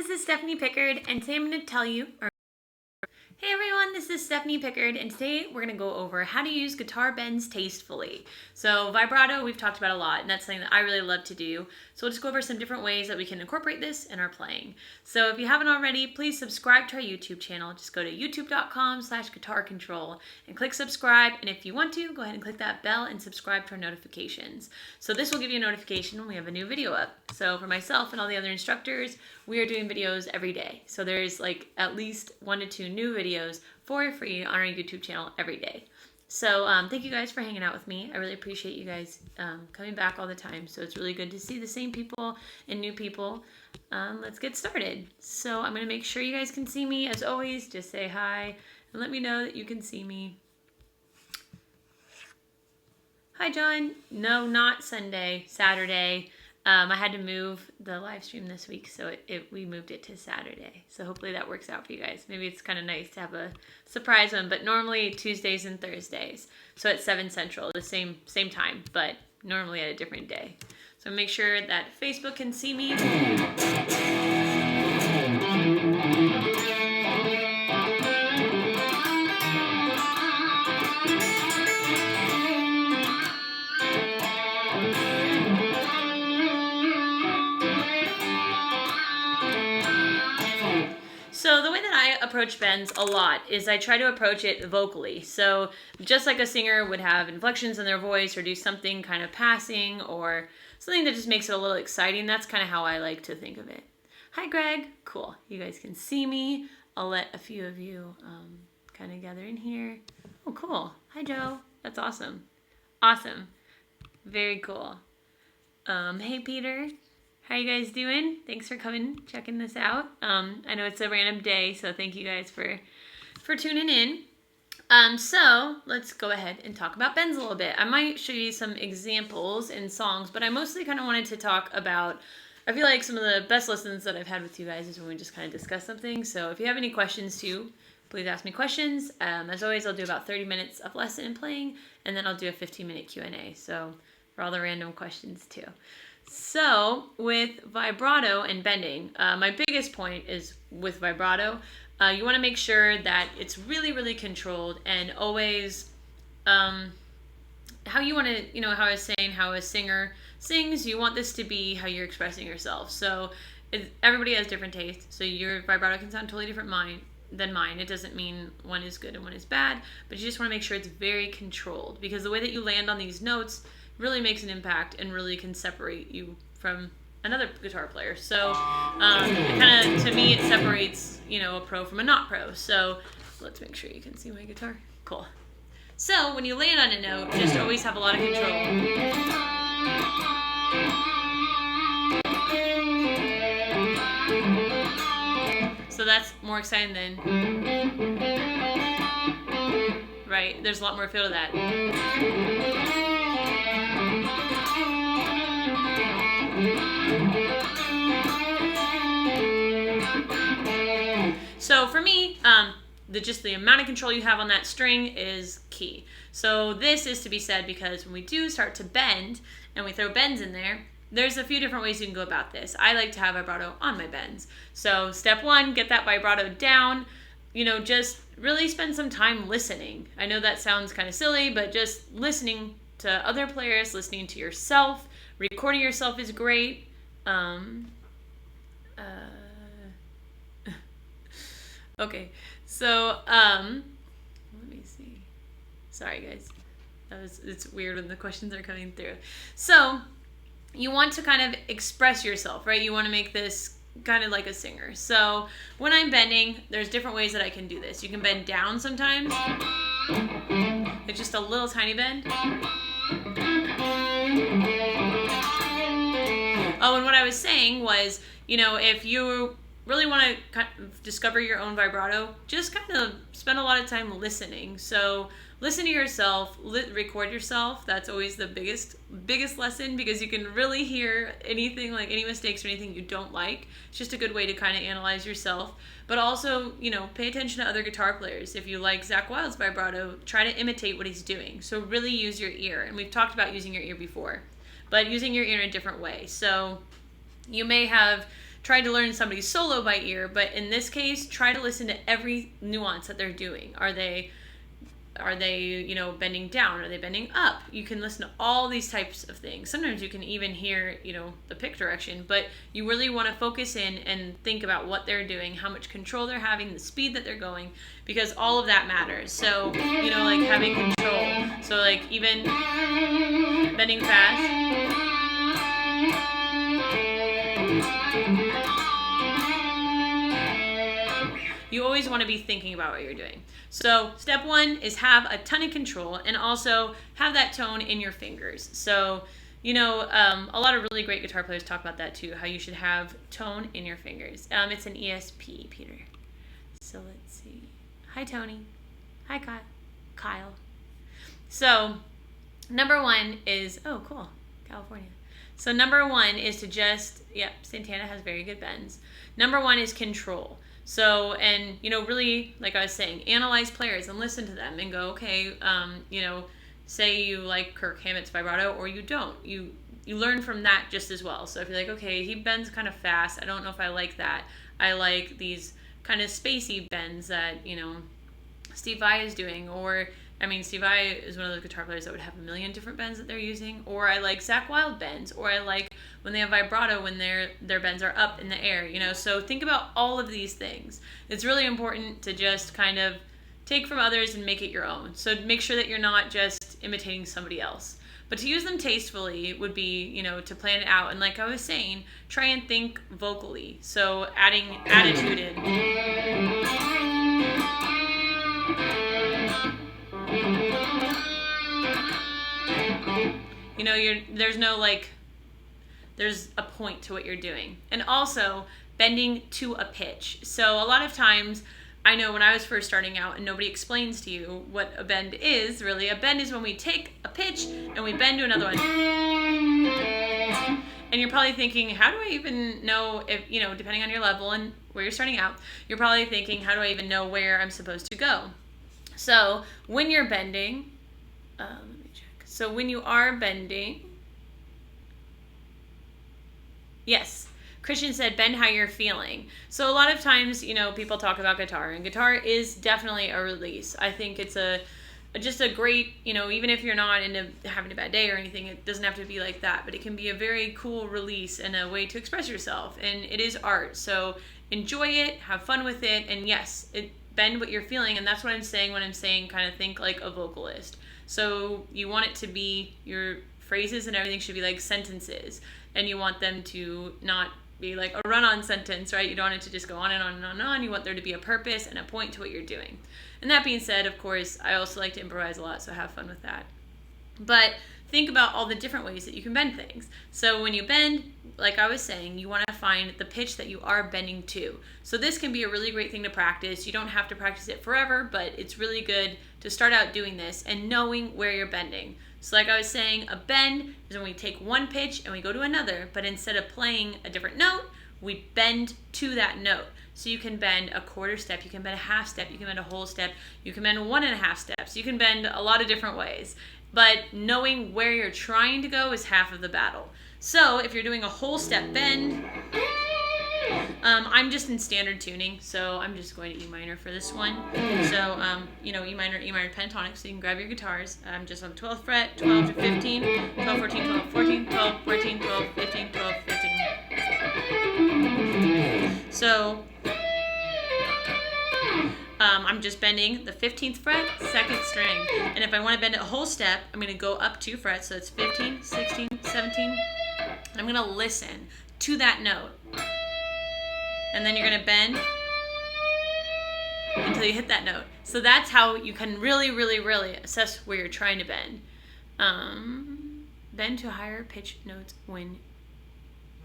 This is Stephanie Pickard, and today I'm going to tell you. Hey everyone, this is Stephanie Pickard, and today we're going to go over how to use guitar bends tastefully. So vibrato we've talked about a lot, and that's something that I really love to do. So we'll just go over some different ways that we can incorporate this in our playing. So if you haven't already, please subscribe to our YouTube channel. Just go to youtube.com/guitarcontrol and click subscribe. And if you want to, go ahead and click that bell and subscribe to our notifications. So this will give you a notification when we have a new video up. So for myself and all the other instructors, we are doing videos every day. So there's like at least 1 to 2 new videos for free on our YouTube channel every day. So thank you guys for hanging out with me. I really appreciate you guys coming back all the time. So it's really good to see the same people and new people. Let's get started. So I'm going to make sure you guys can see me. As always, just say hi and let me know that you can see me. Hi, John. No, not Sunday, Saturday. I had to move the live stream this week, so we moved it to Saturday. So hopefully that works out for you guys. Maybe it's kind of nice to have a surprise one, but normally Tuesdays and Thursdays. So at 7 Central, the same time, but normally at a different day. So make sure that Facebook can see me. So the way that I approach bends a lot is I try to approach it vocally. So just like a singer would have inflections in their voice or do something kind of passing or something that just makes it a little exciting, that's kind of how I like to think of it. Hi, Greg. Cool. You guys can see me. I'll let a few of you kind of gather in here. Oh, cool. Hi, Joe. That's awesome. Awesome. Very cool. Hey, Peter. How you guys doing? Thanks for coming, checking this out. I know it's a random day, so thank you guys for tuning in. So let's go ahead and talk about bends a little bit. I might show you some examples in songs, but I mostly kind of wanted to talk about, I feel like some of the best lessons that I've had with you guys is when we just kind of discuss something. So if you have any questions too, please ask me questions. As always, I'll do about 30 minutes of lesson and playing, and then I'll do a 15-minute Q&A. So for all the random questions too. So with vibrato and bending, my biggest point is with vibrato, you want to make sure that it's really, really controlled and always how you want to, how I was saying, how a singer sings, you want this to be how you're expressing yourself. So everybody has different tastes. So your vibrato can sound totally different than mine. It doesn't mean one is good and one is bad, but you just want to make sure it's very controlled because the way that you land on these notes really makes an impact and really can separate you from another guitar player. So kind of, to me, it separates, a pro from a not pro. So let's make sure you can see my guitar. Cool. So when you land on a note, just always have a lot of control. So that's more exciting than, right? There's a lot more feel to that. So for me, just the amount of control you have on that string is key. So this is to be said because when we do start to bend and we throw bends in there, there's a few different ways you can go about this. I like to have vibrato on my bends. So step 1, get that vibrato down. Just really spend some time listening. I know that sounds kind of silly, but just listening to other players, listening to yourself, recording yourself is great. Okay, so let me see. Sorry, guys. It's weird when the questions are coming through. So you want to kind of express yourself, right? You want to make this kind of like a singer. So when I'm bending, there's different ways that I can do this. You can bend down sometimes. It's just a little tiny bend. Oh, and what I was saying was, if you really want to kind of discover your own vibrato, just kind of spend a lot of time listening. So listen to yourself, record yourself. That's always the biggest lesson because you can really hear anything, like any mistakes or anything you don't like. It's just a good way to kind of analyze yourself. But also, pay attention to other guitar players. If you like Zakk Wylde's vibrato, try to imitate what he's doing. So really use your ear. And we've talked about using your ear before, but using your ear in a different way. So you may have try to learn somebody's solo by ear, but in this case, try to listen to every nuance that they're doing. Are they bending down? Are they bending up? You can listen to all these types of things. Sometimes you can even hear, the pick direction, but you really want to focus in and think about what they're doing, how much control they're having, the speed that they're going, because all of that matters. So, like having control. So like even bending fast. You always want to be thinking about what you're doing. So step 1 is have a ton of control and also have that tone in your fingers. So, a lot of really great guitar players talk about that too, how you should have tone in your fingers. It's an ESP, Peter. So let's see. Hi, Tony. Hi, Kyle. So number 1 is, oh, cool, California. So number 1 is to just, Santana has very good bends. Number 1 is control. So, and, really, like I was saying, analyze players and listen to them and go, okay, say you like Kirk Hammett's vibrato or you don't. You learn from that just as well. So if you're like, okay, he bends kind of fast. I don't know if I like that. I like these kind of spacey bends that, Steve Vai is doing. Or, Steve Vai is one of those guitar players that would have a million different bends that they're using. Or I like Zakk Wylde bends. Or I like when they have vibrato when their bends are up in the air, So think about all of these things. It's really important to just kind of take from others and make it your own. So make sure that you're not just imitating somebody else. But to use them tastefully would be, to plan it out. And like I was saying, try and think vocally. So adding attitude in. There's a point to what you're doing. And also bending to a pitch. So a lot of times, I know when I was first starting out and nobody explains to you what a bend is, really. A bend is when we take a pitch and we bend to another one. And you're probably thinking, how do I even know if, depending on your level and where you're starting out, you're probably thinking, how do I even know where I'm supposed to go? So when you're bending, let me check. So when you are bending, yes, Christian said, bend how you're feeling. So a lot of times, people talk about guitar, and guitar is definitely a release. I think it's just a great, even if you're not into having a bad day or anything, it doesn't have to be like that, but it can be a very cool release and a way to express yourself, and it is art. So enjoy it, have fun with it, and yes, bend what you're feeling, and that's what I'm saying when I'm saying kind of think like a vocalist. So you want it to be, your phrases and everything should be like sentences, and you want them to not be like a run-on sentence, right? You don't want it to just go on and on and on and on. You want there to be a purpose and a point to what you're doing. And that being said, of course, I also like to improvise a lot, so have fun with that. But think about all the different ways that you can bend things. So when you bend, like I was saying, you want to find the pitch that you are bending to. So this can be a really great thing to practice. You don't have to practice it forever, but it's really good to start out doing this and knowing where you're bending. So like I was saying, a bend is when we take one pitch and we go to another, but instead of playing a different note, we bend to that note. So you can bend a quarter step, you can bend a half step, you can bend a whole step, you can bend 1.5 steps, you can bend a lot of different ways. But knowing where you're trying to go is half of the battle. So if you're doing a whole step bend, I'm just in standard tuning, so I'm just going to E minor for this one. So, E minor pentatonic, so you can grab your guitars. I'm just on the 12th fret, 12 to 15, 12, 14, 12, 14, 12, 14, 12, 15, 12, 15. So, I'm just bending the 15th fret, 2nd string. And if I want to bend it a whole step, I'm going to go up 2 frets, so it's 15, 16, 17. And I'm going to listen to that note. And then you're going to bend until you hit that note. So that's how you can really, really, really assess where you're trying to bend. Bend to higher pitch notes when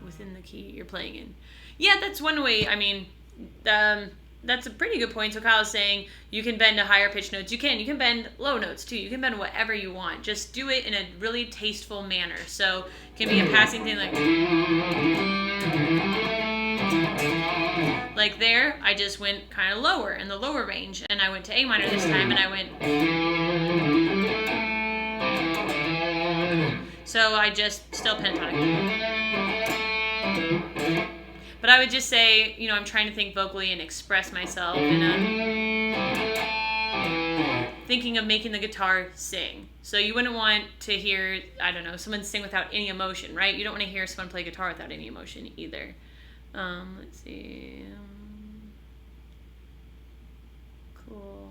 within the key you're playing in. Yeah, that's one way. That's a pretty good point. So Kyle's saying you can bend to higher pitch notes. You can bend low notes too. You can bend whatever you want. Just do it in a really tasteful manner. So it can be a passing thing like there, I just went kind of lower in the lower range, and I went to A minor this time, and I went. So I just still pentatonic. But I would just say, you know, I'm trying to think vocally and express myself in thinking of making the guitar sing. So you wouldn't want to hear, I don't know, someone sing without any emotion, right? You don't want to hear someone play guitar without any emotion either. Let's see. Cool.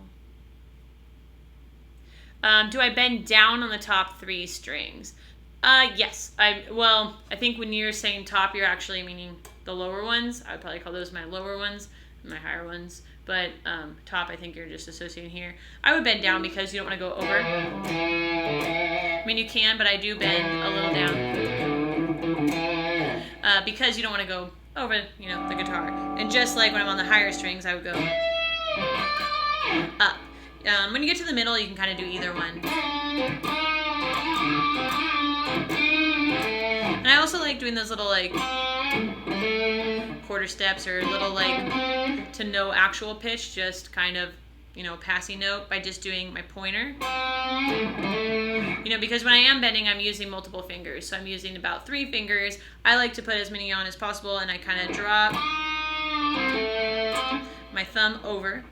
Do I bend down on the top 3 strings? Yes. I think when you're saying top, you're actually meaning the lower ones. I would probably call those my lower ones, my higher ones. But top, I think you're just associating here. I would bend down because you don't want to go over. I mean, you can, but I do bend a little down because you don't want to go over, you know, the guitar. And just like when I'm on the higher strings, I would go up. When you get to the middle, you can kind of do either one. And I also like doing those little like quarter steps or little like to no actual pitch, just kind of, you know, passing note by just doing my pointer. You know, because when I am bending, I'm using multiple fingers. So I'm using about 3 fingers. I like to put as many on as possible, and I kind of drop my thumb over.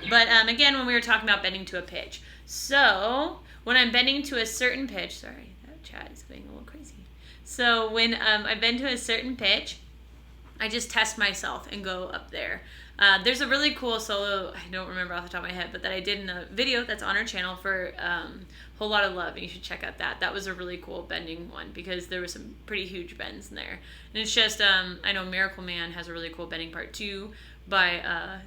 But again, when we were talking about bending to a pitch. So when I'm bending to a certain pitch, sorry, that chat is being a little crazy. So when I bend to a certain pitch, I just test myself and go up there. There's a really cool solo, I don't remember off the top of my head, but that I did in a video that's on our channel for Whole Lot of Love, and you should check out that. That was a really cool bending one because there was some pretty huge bends in there. And it's just, I know Miracle Man has a really cool bending part too by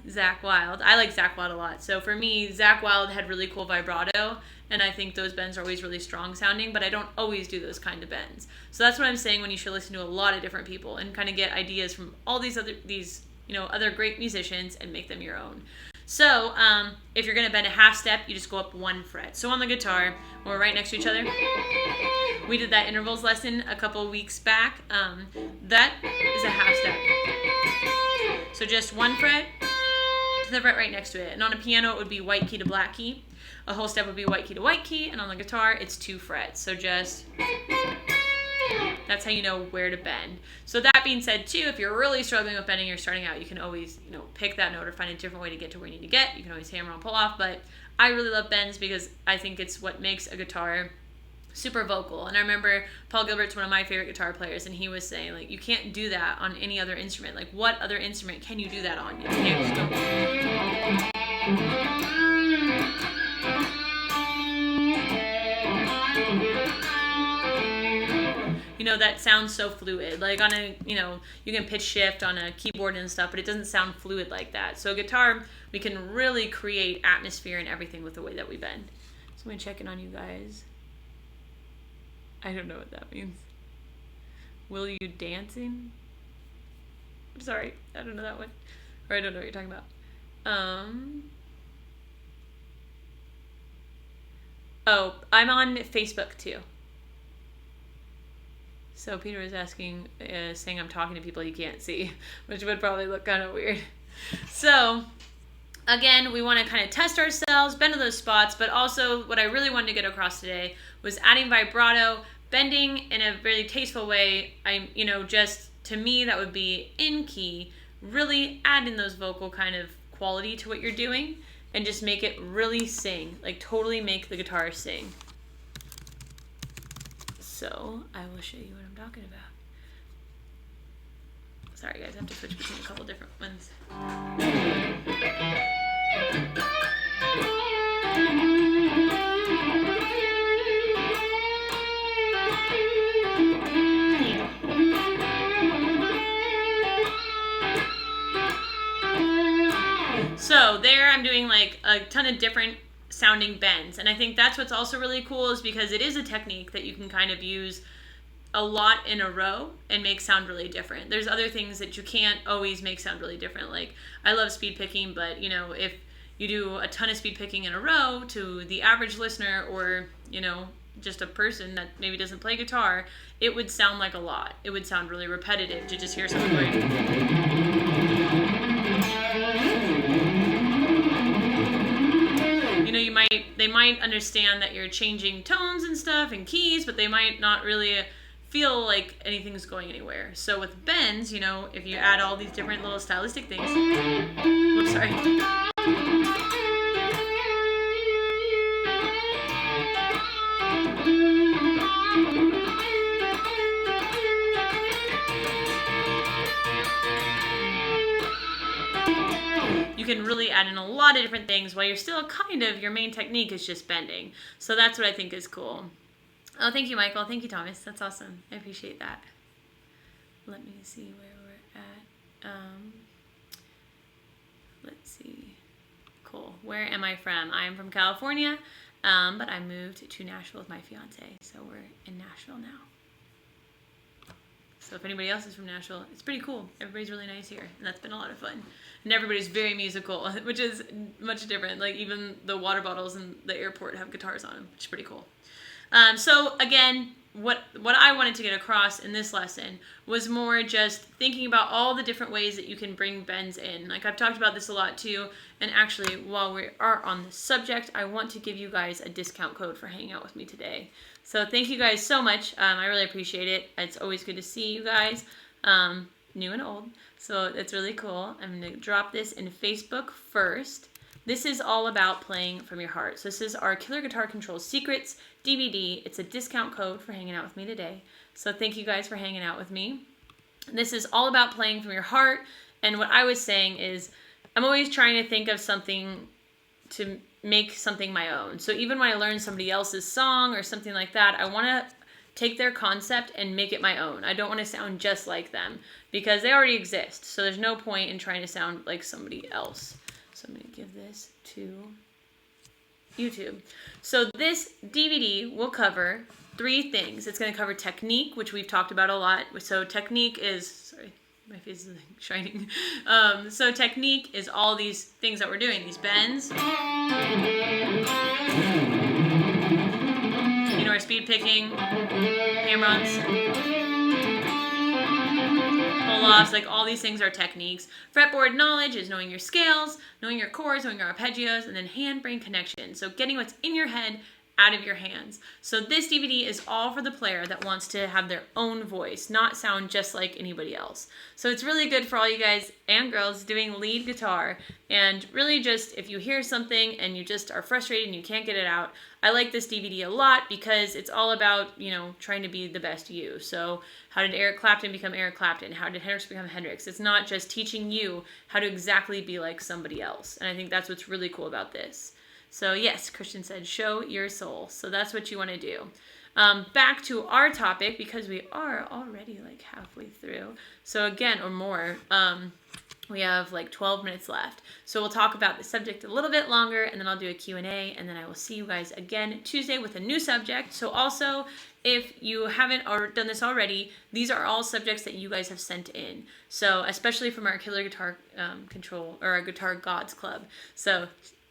Zakk Wylde. I like Zakk Wylde a lot. So for me, Zakk Wylde had really cool vibrato, and I think those bends are always really strong sounding, but I don't always do those kind of bends. So that's what I'm saying when you should listen to a lot of different people and kind of get ideas from all these other great musicians and make them your own. So if you're going to bend a half step, you just go up 1 fret. So on the guitar, when we're right next to each other, we did that intervals lesson a couple weeks back. That is a half step. So just 1 fret to the fret right next to it. And on a piano, it would be white key to black key. A whole step would be white key to white key. And on the guitar, it's 2 frets. So just... that's how you know where to bend. So that being said, too, if you're really struggling with bending, you're starting out, you can always, you know, pick that note or find a different way to get to where you need to get. You can always hammer on, pull off. But I really love bends because I think it's what makes a guitar super vocal. And I remember Paul Gilbert's one of my favorite guitar players, and he was saying, like, you can't do that on any other instrument. Like, what other instrument can you do that on? You can't just go... You know, that sounds so fluid. Like on a, you know, you can pitch shift on a keyboard and stuff, but it doesn't sound fluid like that. So guitar, we can really create atmosphere and everything with the way that we bend. So I'm going to check in on you guys. I don't know what that means. Will you dancing? I'm sorry, I don't know that one. Or I don't know what you're talking about. Oh, I'm on Facebook too. So Peter was asking, saying I'm talking to people you can't see, which would probably look kind of weird. So, again, we want to kind of test ourselves, bend to those spots, but also what I really wanted to get across today was adding vibrato, bending in a really tasteful way. Just to me, that would be in key, really add in those vocal kind of quality to what you're doing and just make it really sing, like totally make the guitar sing. So I will show you what I'm talking about. Sorry guys, I have to switch between a couple different ones. So there I'm doing like a ton of different sounding bends, and I think that's what's also really cool is because it is a technique that you can kind of use a lot in a row and make sound really different. There's other things that you can't always make sound really different. Like I love speed picking, but you know, if you do a ton of speed picking in a row to the average listener or, you know, just a person that maybe doesn't play guitar, it would sound like a lot. It would sound really repetitive to just hear something like... they might understand that you're changing tones and stuff and keys, but they might not really feel like anything's going anywhere. So with bends, you know, if you add all these different little stylistic things, whoops, sorry. You can really add in a lot of different things while you're still kind of, your main technique is just bending. So that's what I think is cool. Oh, thank you, Michael. Thank you, Thomas. That's awesome. I appreciate that. Let me see where we're at. Let's see. Cool. Where am I from? I'm from California, but I moved to Nashville with my fiance. So we're in Nashville now. So if anybody else is from Nashville, it's pretty cool. Everybody's really nice here, and that's been a lot of fun. And everybody's very musical, which is much different. Like even the water bottles in the airport have guitars on them, which is pretty cool. So again, what I wanted to get across in this lesson was more just thinking about all the different ways that you can bring bends in. Like I've talked about this a lot too, and actually while we are on the subject, I want to give you guys a discount code for hanging out with me today. So thank you guys so much. I really appreciate it. It's always good to see you guys, new and old. So it's really cool. I'm going to drop this in Facebook first. This is all about playing from your heart. So this is our Killer Guitar Control Secrets DVD. It's a discount code for hanging out with me today. So thank you guys for hanging out with me. This is all about playing from your heart. And what I was saying is I'm always trying to think of something to make something my own. So even when I learn somebody else's song or something like that, I want to take their concept and make it my own. I don't want to sound just like them because they already exist. So there's no point in trying to sound like somebody else. So I'm going to give this to YouTube. So this DVD will cover 3 things. It's going to cover technique, which we've talked about a lot. So technique is, sorry, my face is shining. So technique is all these things that we're doing, these bends. You know, our speed picking, hammer-ons, pull-offs, like all these things are techniques. Fretboard knowledge is knowing your scales, knowing your chords, knowing your arpeggios, and then hand-brain connection. So getting what's in your head out of your hands. So this DVD is all for the player that wants to have their own voice, not sound just like anybody else. So it's really good for all you guys and girls doing lead guitar, and really just if you hear something and you just are frustrated and you can't get it out, I like this DVD a lot because it's all about, you know, trying to be the best you. So how did Eric Clapton become Eric Clapton? How did Hendrix become Hendrix? It's not just teaching you how to exactly be like somebody else. And I think that's what's really cool about this. So yes, Christian said, show your soul. So that's what you want to do. Back to our topic, because we are already like halfway through. So again, or more, we have like 12 minutes left. So we'll talk about the subject a little bit longer, and then I'll do a Q&A, and then I will see you guys again Tuesday with a new subject. So also, if you haven't done this already, these are all subjects that you guys have sent in. So especially from our Killer Guitar Control, or our Guitar Gods Club. So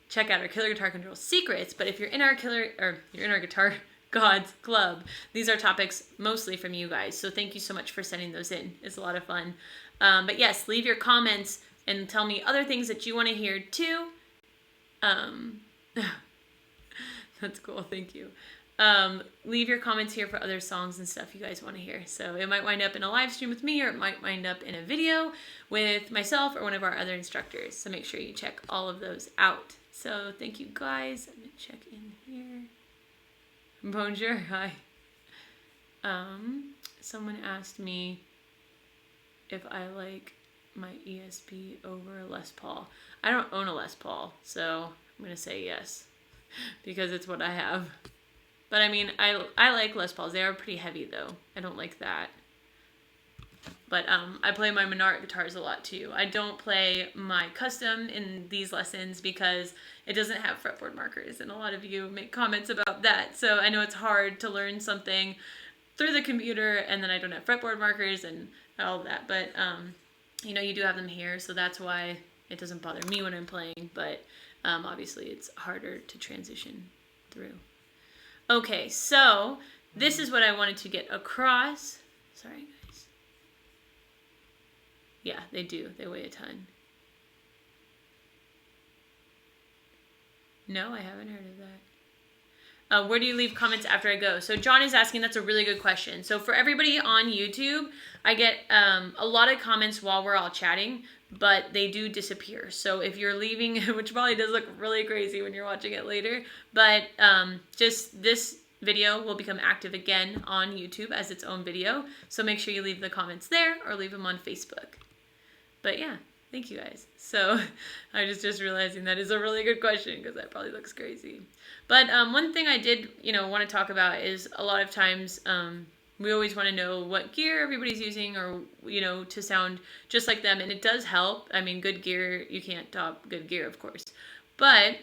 check out our Killer Guitar Control Secrets, but if you're in our Guitar Gods Club, these are topics mostly from you guys. So thank you so much for sending those in. It's a lot of fun. But yes, leave your comments and tell me other things that you want to hear too. That's cool. Thank you. Leave your comments here for other songs and stuff you guys want to hear. So it might wind up in a live stream with me, or it might wind up in a video with myself or one of our other instructors. So make sure you check all of those out. So thank you guys. I'm going to check in here. Bonjour. Hi. Someone asked me if I like my ESP over Les Paul. I don't own a Les Paul, so I'm going to say yes because it's what I have. But I mean, I like Les Pauls. They are pretty heavy though. I don't like that. But I play my Menard guitars a lot too. I don't play my custom in these lessons because it doesn't have fretboard markers, and a lot of you make comments about that. So I know it's hard to learn something through the computer, and then I don't have fretboard markers and all of that. But you know, you do have them here, so that's why it doesn't bother me when I'm playing. But obviously, it's harder to transition through. Okay, so this is what I wanted to get across. Sorry, guys. Yeah, they do. They weigh a ton. No, I haven't heard of that. Where do you leave comments after I go? So John is asking, that's a really good question. So for everybody on YouTube, I get a lot of comments while we're all chatting, but they do disappear. So if you're leaving, which probably does look really crazy when you're watching it later, but just this video will become active again on YouTube as its own video. So make sure you leave the comments there or leave them on Facebook. But yeah, thank you guys. So I was just realizing that is a really good question because that probably looks crazy. But one thing I did, want to talk about is a lot of times we always want to know what gear everybody's using or, to sound just like them. And it does help. I mean, good gear, you can't top good gear, of course. But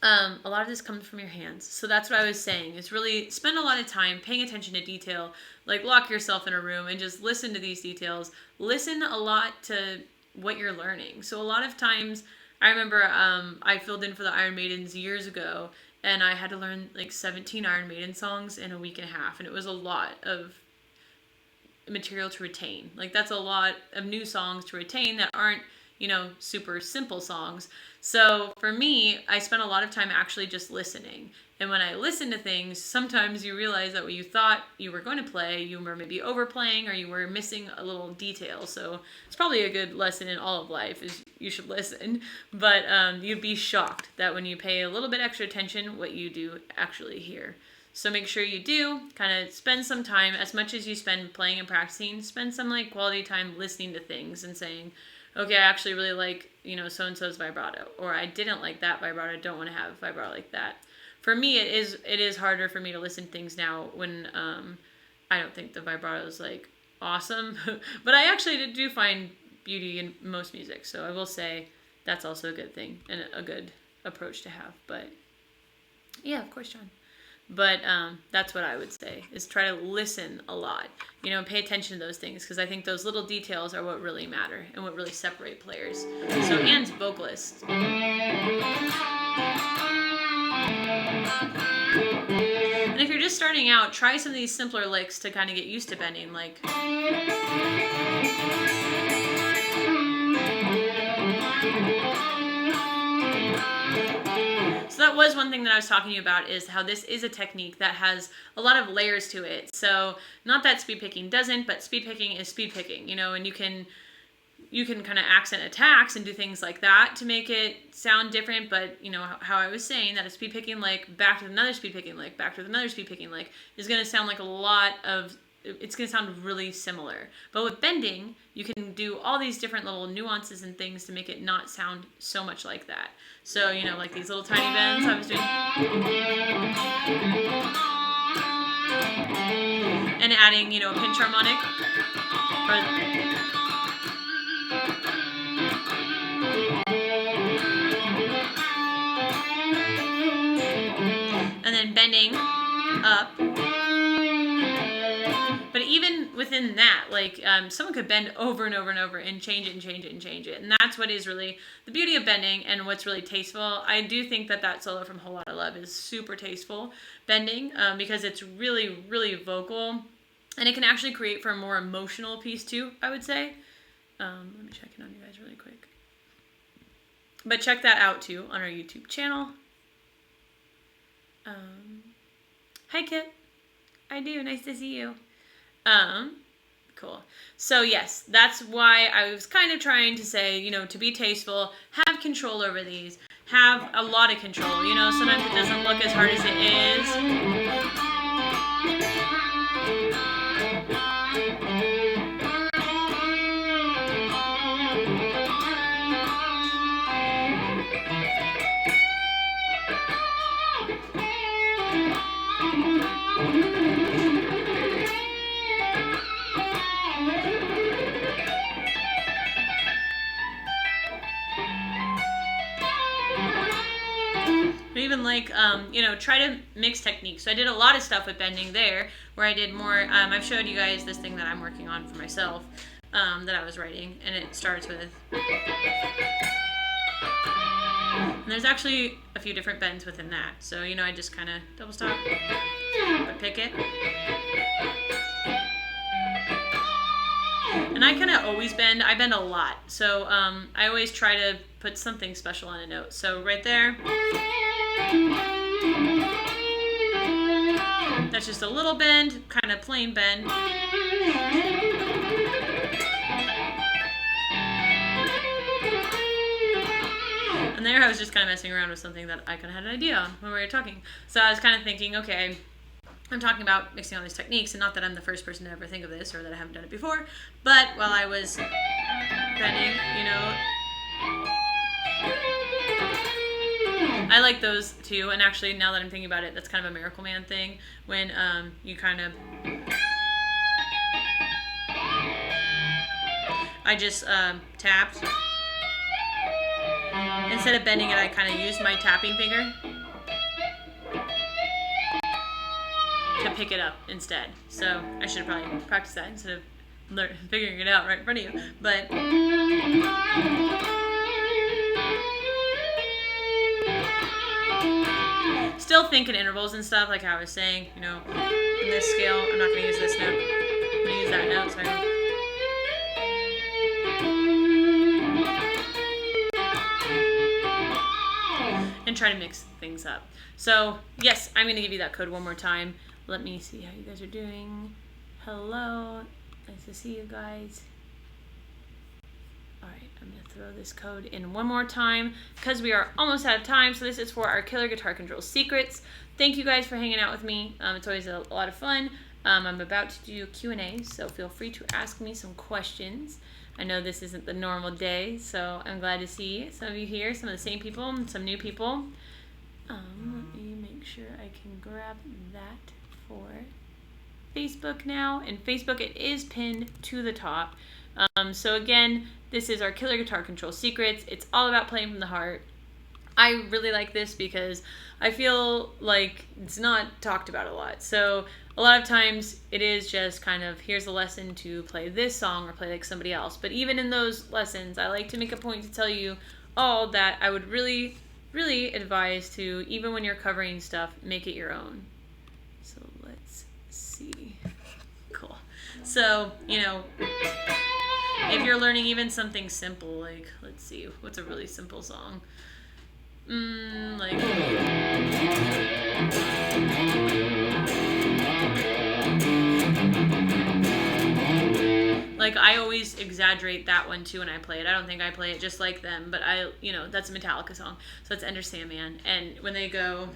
a lot of this comes from your hands. So that's what I was saying, is really spend a lot of time paying attention to detail, like lock yourself in a room and just listen to these details. Listen a lot to what you're learning. So a lot of times, I remember I filled in for the Iron Maidens years ago, and I had to learn like 17 Iron Maiden songs in a week and a half, and it was a lot of material to retain. Like that's a lot of new songs to retain that aren't, super simple songs. So for me, I spent a lot of time actually just listening. And when I listen to things, sometimes you realize that what you thought you were going to play, you were maybe overplaying or you were missing a little detail. So it's probably a good lesson in all of life is you should listen. But you'd be shocked that when you pay a little bit extra attention, what you do actually hear. So make sure you do kind of spend some time, as much as you spend playing and practicing, spend some like quality time listening to things and saying, okay, I actually really like, so-and-so's vibrato, or I didn't like that vibrato, don't want to have vibrato like that. For me, it is harder for me to listen to things now when I don't think the vibrato is like awesome, but I actually do find beauty in most music, so I will say that's also a good thing and a good approach to have. But yeah, of course, John. But that's what I would say, is try to listen a lot. Pay attention to those things, because I think those little details are what really matter and what really separate players. So Anne's vocalist. And if you're just starting out, try some of these simpler licks to kind of get used to bending, like... So that was one thing that I was talking to you about, is how this is a technique that has a lot of layers to it. So not that speed picking doesn't, but speed picking is speed picking, and you can kind of accent attacks and do things like that to make it sound different. But how I was saying that a speed picking lick back to another speed picking lick back to another speed picking lick is going to sound like it's going to sound really similar. But with bending, you can do all these different little nuances and things to make it not sound so much like that. So, like these little tiny bends I was doing. And adding, a pinch harmonic. And then bending up. But even within that, like someone could bend over and over and over and change it and change it and change it. And that's what is really the beauty of bending and what's really tasteful. I do think that solo from Whole Lotta Love is super tasteful bending because it's really, really vocal. And it can actually create for a more emotional piece too, I would say. Let me check in on you guys really quick. But check that out too on our YouTube channel. Hi, Kit. I do. Nice to see you. Cool. So yes, that's why I was kind of trying to say, to be tasteful, have control over these, have a lot of control, sometimes it doesn't look as hard as it is. Even like, try to mix techniques. So I did a lot of stuff with bending there, where I did more, I've showed you guys this thing that I'm working on for myself, that I was writing, and it starts with, and there's actually a few different bends within that. So, I just kind of double stop, I pick it, and I kind of always bend, I bend a lot. So, I always try to put something special on a note. So right there, That's just a little bend, kind of plain bend. And there I was just kind of messing around with something that I kind of had an idea on when we were talking. So I was kind of thinking, okay, I'm talking about mixing all these techniques, and not that I'm the first person to ever think of this or that I haven't done it before, but while I was bending, you know, I like those too. And actually, now that I'm thinking about it, that's kind of a Miracle Man thing, when you kind of, I just tapped. Instead of bending it, I kind of used my tapping finger to pick it up instead. So I should probably practice that instead of figuring it out right in front of you. But still think in intervals and stuff, like how I was saying, you know, in this scale, I'm not going to use this note. I'm going to use that note. So and try to mix things up. So yes, I'm going to give you that code one more time. Let me see how you guys are doing. Hello, nice to see you guys. All right, I'm going to throw this code in one more time because we are almost out of time. So this is for our Killer Guitar Control Secrets. Thank you guys for hanging out with me. It's always a lot of fun. I'm about to do Q&A, so feel free to ask me some questions. I know this isn't the normal day, so I'm glad to see some of you here, some of the same people and some new people. Let me make sure I can grab that for Facebook now. And Facebook, it is pinned to the top. So again, this is our Killer Guitar Control Secrets. It's all about playing from the heart. I really like this because I feel like it's not talked about a lot. So a lot of times it is just kind of, here's a lesson to play this song or play like somebody else. But even in those lessons, I like to make a point to tell you all that I would really, really advise to, even when you're covering stuff, make it your own. So let's see. Cool. So, you know, if you're learning even something simple, like, let's see, what's a really simple song? Like I always exaggerate that one too when I play it. I don't think I play it just like them, but you know, that's a Metallica song. So that's Enter Sandman. And when they go,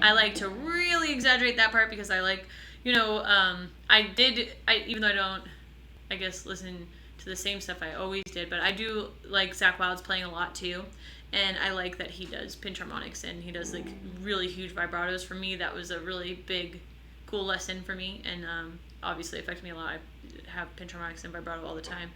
I like to really exaggerate that part because I like, you know, even though I don't, I guess, listen to the same stuff I always did, but I do like Zakk Wylde's playing a lot too, and I like that he does pinch harmonics and he does like really huge vibratos. For me, that was a really big, cool lesson for me, and obviously affected me a lot. I have pinch harmonics and vibrato all the time.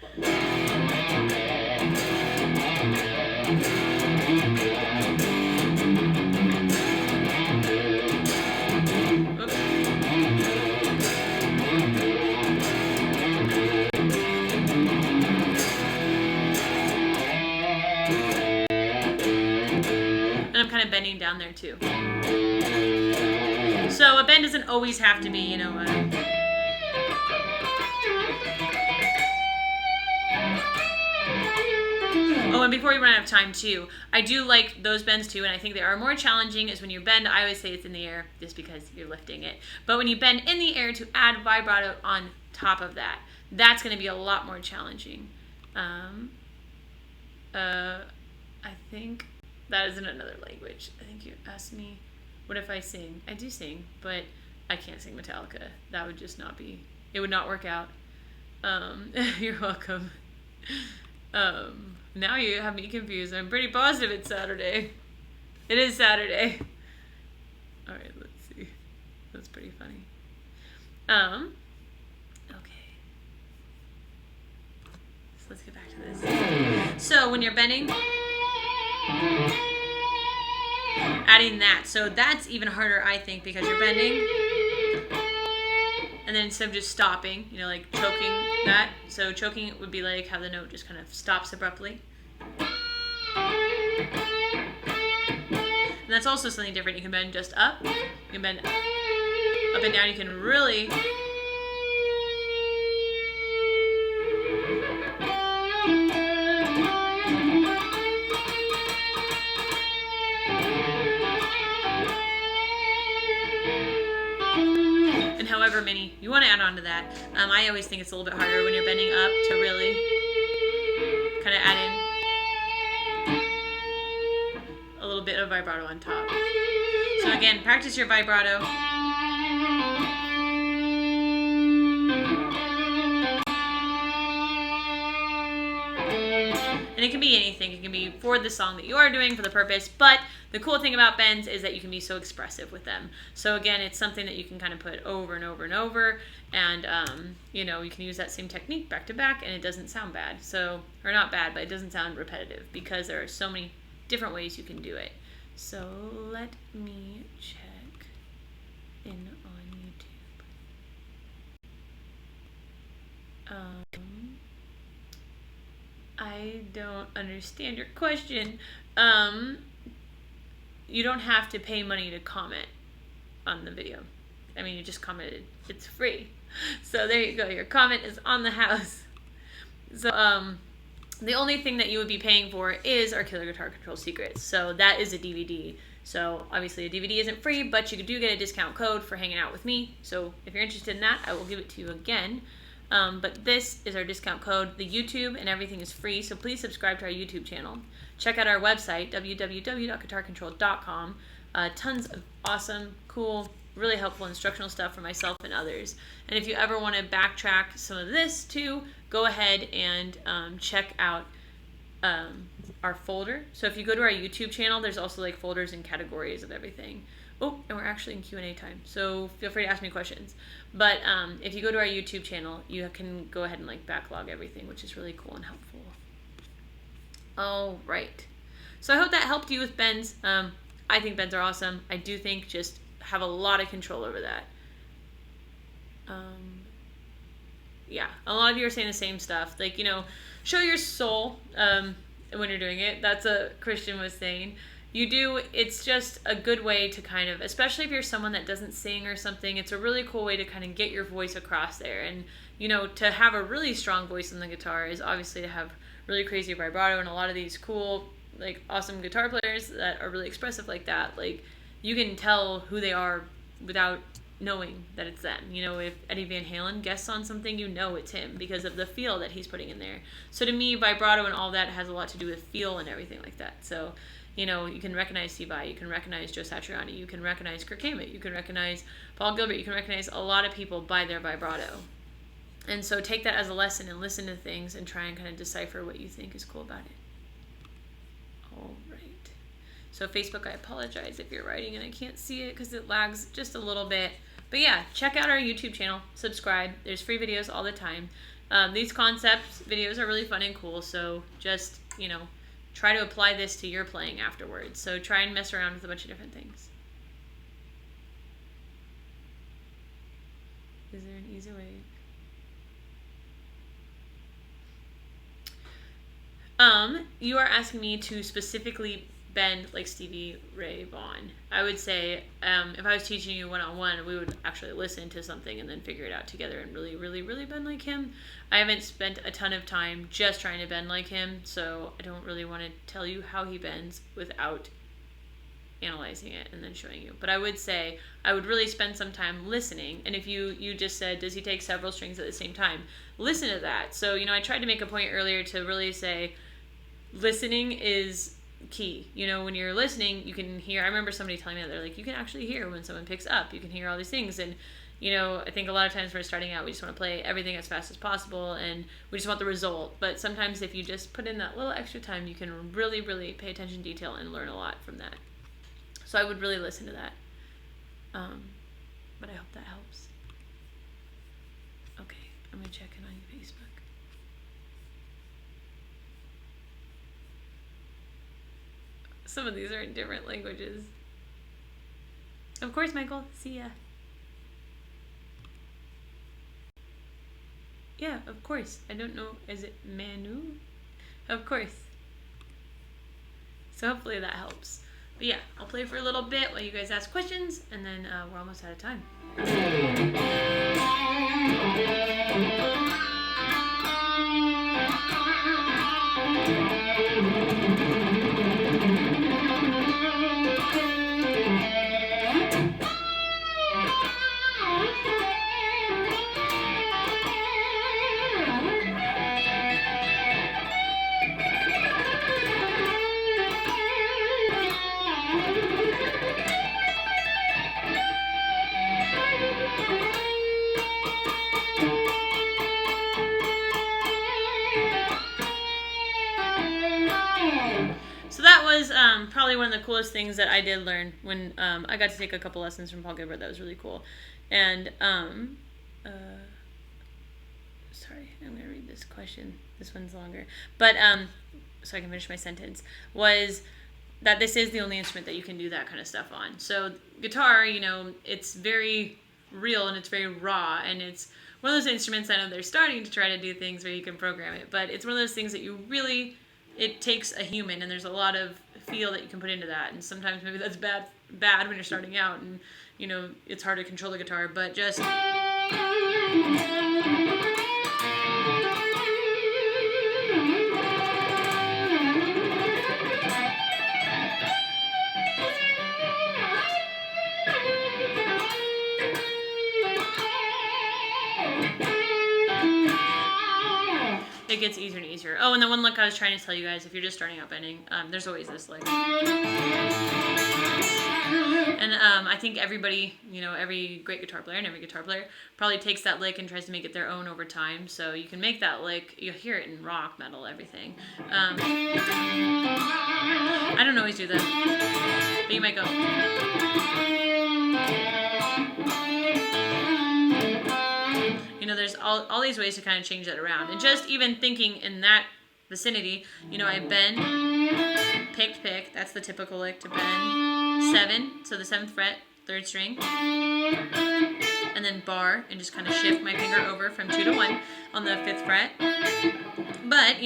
I'm kind of bending down there too. So a bend doesn't always have to be, you know, oh, and before we run out of time too, I do like those bends too, and I think they are more challenging is when you bend, I always say it's in the air just because you're lifting it. But when you bend in the air to add vibrato on top of that, that's going to be a lot more challenging. I think that is in another language. I think you asked me, what if I sing? I do sing, but I can't sing Metallica. That would just not be, it would not work out. You're welcome. Now you have me confused. I'm pretty positive it's Saturday. It is Saturday. All right, let's see. That's pretty funny. Okay. So let's get back to this. So when you're bending, adding that. So that's even harder, I think, because you're bending. And then instead of just stopping, you know, like choking that. So choking it would be like how the note just kind of stops abruptly. And that's also something different. You can bend just up. You can bend up and down. You can really... mini, you want to add on to that. I always think it's a little bit harder when you're bending up to really kind of add in a little bit of vibrato on top. So again, practice your vibrato. And it can be anything. It can be for the song that you are doing, for the purpose. But the cool thing about bends is that you can be so expressive with them. So again, it's something that you can kind of put over and over and over. And, you know, you can use that same technique back to back and it doesn't sound bad. So, or not bad, but it doesn't sound repetitive because there are so many different ways you can do it. So let me check in on YouTube. I don't understand your question. You don't have to pay money to comment on the video. I mean, you just commented. It's free. So there you go. Your comment is on the house. So the only thing that you would be paying for is our Killer Guitar Control Secrets. So that is a DVD. So obviously a DVD isn't free, but you do get a discount code for hanging out with me. So if you're interested in that, I will give it to you again. But this is our discount code. The YouTube and everything is free, so please subscribe to our YouTube channel. Check out our website, www.guitarcontrol.com. Tons of awesome, cool, really helpful instructional stuff for myself and others. And if you ever want to backtrack some of this too, go ahead and check out our folder. So if you go to our YouTube channel, there's also like folders and categories of everything. Oh, and we're actually in Q&A time, so feel free to ask me questions. But if you go to our YouTube channel, you can go ahead and like backlog everything, which is really cool and helpful. All right. So I hope that helped you with bends. I think bends are awesome. I do think just have a lot of control over that. Yeah, a lot of you are saying the same stuff. Like, you know, show your soul when you're doing it. That's what Christian was saying. You do, it's just a good way to kind of, especially if you're someone that doesn't sing or something, it's a really cool way to kind of get your voice across there. And, you know, to have a really strong voice on the guitar is obviously to have really crazy vibrato, and a lot of these cool, like, awesome guitar players that are really expressive like that, like, you can tell who they are without knowing that it's them. You know, if Eddie Van Halen guests on something, you know it's him because of the feel that he's putting in there. So to me, vibrato and all that has a lot to do with feel and everything like that. So, you know, you can recognize Steve Vai, you can recognize Joe Satriani, you can recognize Kirk Hammett, you can recognize Paul Gilbert, you can recognize a lot of people by their vibrato. And so take that as a lesson and listen to things and try and kind of decipher what you think is cool about it. All right. So Facebook, I apologize if you're writing and I can't see it because it lags just a little bit. But yeah, check out our YouTube channel, subscribe. There's free videos all the time. These concepts videos are really fun and cool, so just, you know, try to apply this to your playing afterwards. So try and mess around with a bunch of different things. Is there an easy way? You are asking me to specifically bend like Stevie Ray Vaughan. I would say if I was teaching you one-on-one, we would actually listen to something and then figure it out together and really, really, really bend like him. I haven't spent a ton of time just trying to bend like him, so I don't really want to tell you how he bends without analyzing it and then showing you. But I would say I would really spend some time listening. And if you just said, does he take several strings at the same time? Listen to that. So, you know, I tried to make a point earlier to really say listening is key. You know, when you're listening, you can hear. I remember somebody telling me that they're like, you can actually hear when someone picks up. You can hear all these things. And, you know, I think a lot of times when we're starting out, we just want to play everything as fast as possible and we just want the result. But sometimes if you just put in that little extra time, you can really, really pay attention to detail and learn a lot from that. So I would really listen to that. But I hope that helps. Okay, I'm going to check in on your Facebook. Some of these are in different languages. Of course, Michael. See ya. Yeah, of course. I don't know. Is it Manu? Of course. So hopefully that helps. But yeah, I'll play for a little bit while you guys ask questions, and then we're almost out of time. So that was probably one of the coolest things that I did learn when I got to take a couple lessons from Paul Gilbert. That was really cool. And sorry, I'm gonna read this question. This one's longer, but so I can finish my sentence. Was that this is the only instrument that you can do that kind of stuff on. So guitar, it's very real and it's very raw, and it's one of those instruments. I know they're starting to try to do things where you can program it, but it's one of those things that it takes a human, and there's a lot of feel that you can put into that. And sometimes maybe that's bad when you're starting out, and it's hard to control the guitar, but just it gets easier and easier. Oh, and the one lick I was trying to tell you guys, if you're just starting out bending, there's always this lick. And I think everybody, every great guitar player and every guitar player probably takes that lick and tries to make it their own over time. So you can make that lick. You'll hear it in rock, metal, everything. I don't always do that, but you might go. There's all these ways to kind of change that around. And just even thinking in that vicinity, I bend, pick, that's the typical lick to bend, 7, so the 7th fret, 3rd string, and then bar, and just kind of shift my finger over from 2 to 1 on the 5th fret. But,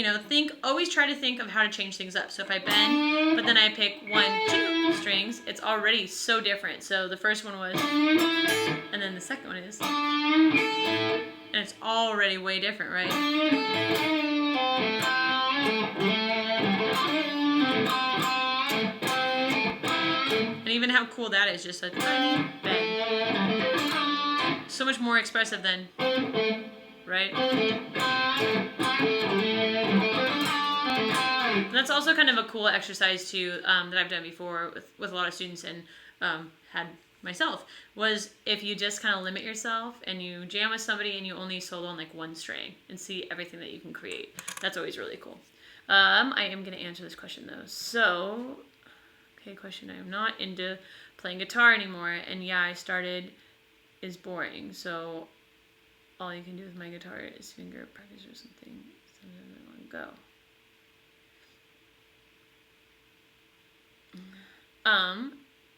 always try to think of how to change things up. So if I bend, but then I pick 1, 2 strings, it's already so different. So the first one was, and then the second one is, and it's already way different, right? And even how cool that is, just a tiny bend. So much more expressive than, right? And that's also kind of a cool exercise too, that I've done before with a lot of students, and had myself, was if you just kind of limit yourself and you jam with somebody and you only solo on like 1 string and see everything that you can create. That's always really cool. I am going to answer this question though. So, question. I am not into playing guitar anymore, and yeah, I started is boring. So all you can do with my guitar is finger practice or something. Sometimes I want to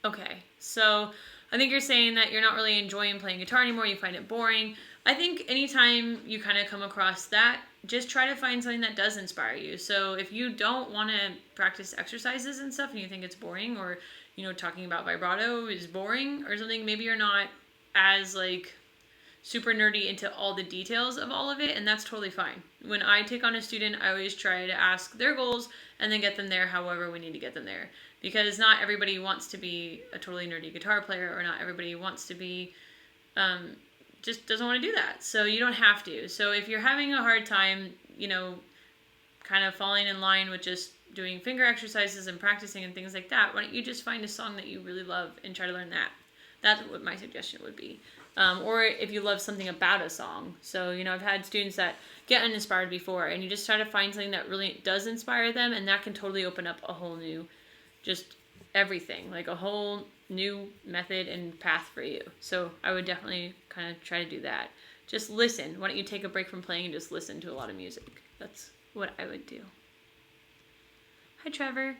go. Okay, so I think you're saying that you're not really enjoying playing guitar anymore, you find it boring. I think anytime you kind of come across that, just try to find something that does inspire you. So if you don't want to practice exercises and stuff and you think it's boring, or, talking about vibrato is boring or something, maybe you're not as super nerdy into all the details of all of it, and that's totally fine. When I take on a student, I always try to ask their goals and then get them there however we need to get them there. Because not everybody wants to be a totally nerdy guitar player, or not everybody wants to be, just doesn't want to do that. So you don't have to. So if you're having a hard time, kind of falling in line with just doing finger exercises and practicing and things like that, why don't you just find a song that you really love and try to learn that? That's what my suggestion would be. Or if you love something about a song. So, I've had students that get uninspired before, and you just try to find something that really does inspire them, and that can totally open up a whole new, just everything, like a whole new method and path for you. So I would definitely kind of try to do that. Just listen. Why don't you take a break from playing and just listen to a lot of music? That's what I would do. Hi, Trevor.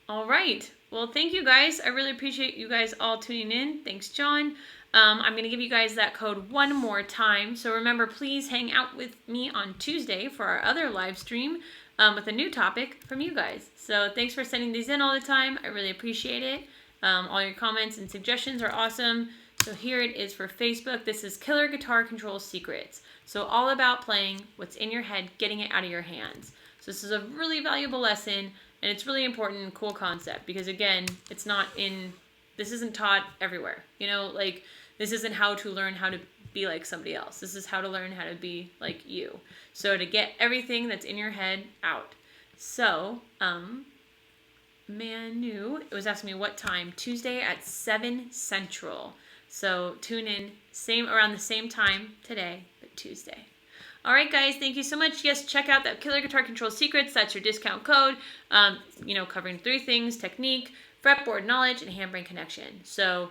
All right. Well, thank you guys. I really appreciate you guys all tuning in. Thanks, John. I'm going to give you guys that code one more time. So remember, please hang out with me on Tuesday for our other live stream with a new topic from you guys. So thanks for sending these in all the time. I really appreciate it. All your comments and suggestions are awesome. So here it is for Facebook. This is Killer Guitar Control Secrets. So all about playing what's in your head, getting it out of your hands. So this is a really valuable lesson. And it's really important and cool concept because, again, this isn't taught everywhere. This isn't how to learn how to be like somebody else. This is how to learn how to be like you. So to get everything that's in your head out. So, Manu, it was asking me what time. Tuesday at 7 Central. So tune in around the same time today, but Tuesday. All right, guys, thank you so much. Yes, check out that Killer Guitar Control Secrets. That's your discount code. Covering 3 things: technique, fretboard knowledge, and hand-brain connection. So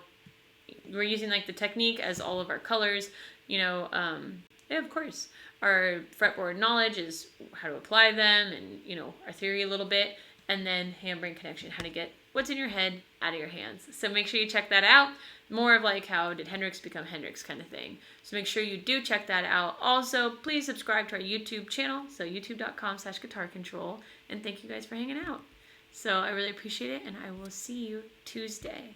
we're using like the technique as all of our colors. Of course, our fretboard knowledge is how to apply them, and our theory a little bit, and then hand-brain connection, how to get what's in your head out of your hands. So make sure you check that out. More of like how did Hendrix become Hendrix kind of thing. So make sure you do check that out. Also, please subscribe to our YouTube channel, so youtube.com/guitarcontrol, and thank you guys for hanging out. So I really appreciate it, and I will see you Tuesday.